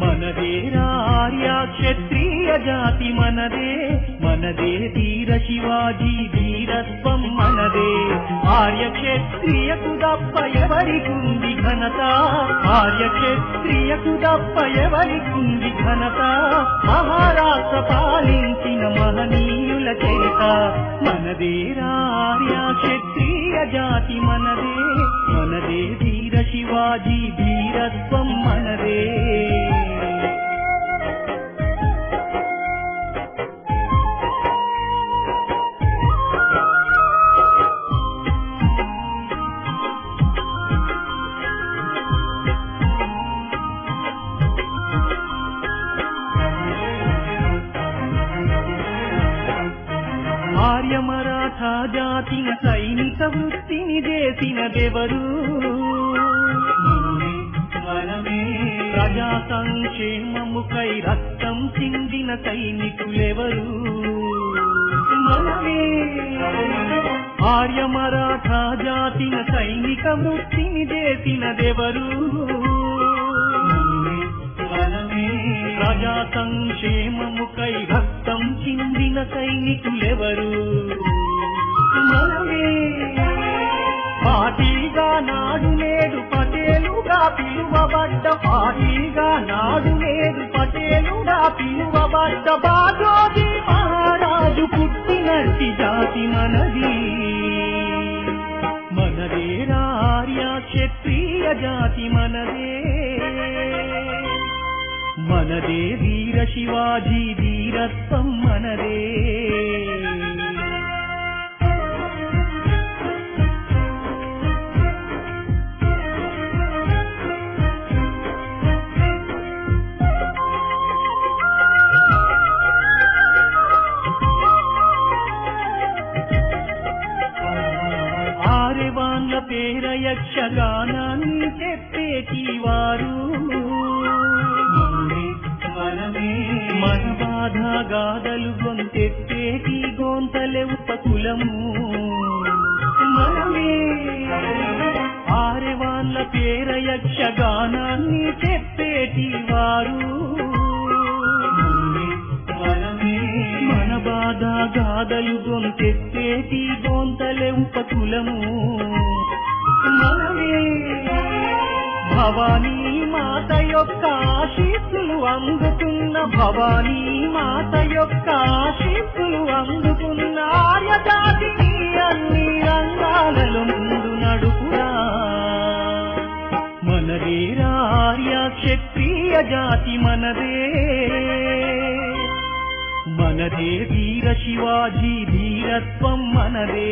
మనదేరా ఆర్య క్షత్రియ జాతి మనదే, మనదే ధీర శివాజీ ధీరత్వం మనదే. ఆర్య క్షత్రియకు దప్ప ఎవరికుంది ఘనత, ఆర్య క్షత్రియకు దప్ప ఎవరికుంది ఘనత. మహారాష్ట్ర పాలించిన మహనీయుల చరిత మనదేరా ఆర్య క్షత్రియ జాతి మనదే, మనదే ధీర శివాజీ ధీరత్వం మనదే. ఆర్య మరాఠా జాతిన సైనిక వృత్తిని చేసినదెవరు, ప్రజా సంక్షేమముకై రక్తం చిందిన సైనికులెవరు, మనమే. ఆర్య మరాఠా జాతిన సైనిక వృత్తిని చేసినదెవరు, ప్రజా సంక్షేమముకై రక్తం చిందిన సైనికులెవరు, మనమే. పార్టీగా నాడు నేడు పటేలుగా పిలువబడ్డ, పార్టీగా నాడు నేడు పటేలుగా పిలువబడ్డ బాజోజీ మహారాజు పుట్టినట్టి జాతి మనది, మనదేరా ఆర్య క్షత్రియ జాతి మనదే, మనదే వీర శివాజీ ధీరత్వం మనదే. ఆరెవాన్ల పేర యక్షగానాన్ని చెప్పేటి వారు, మన బాధ గాథలు గొంతెత్తేటి గోంతలెవ్వ కులము, మనమే. ఆరెవాన్ల పేర యక్షగానాన్ని చెప్పేటి వారు, మన బాధ గాథలు గొంతెత్తేటి గోంతలెవ్వ కులము, మనమే. భవానీ మాత యొక్క ఆశీస్సులు అందుకున్న, భవానీ మాత యొక్క ఆశీస్సులు అందుకున్న ఆర్య జాతిని అన్ని రంగాలలో ముందు నడుపురా, మనదేరా ఆర్య క్షత్రియ జాతి మనదే, మనదే వీర శివాజీ ధీరత్వం మనదే.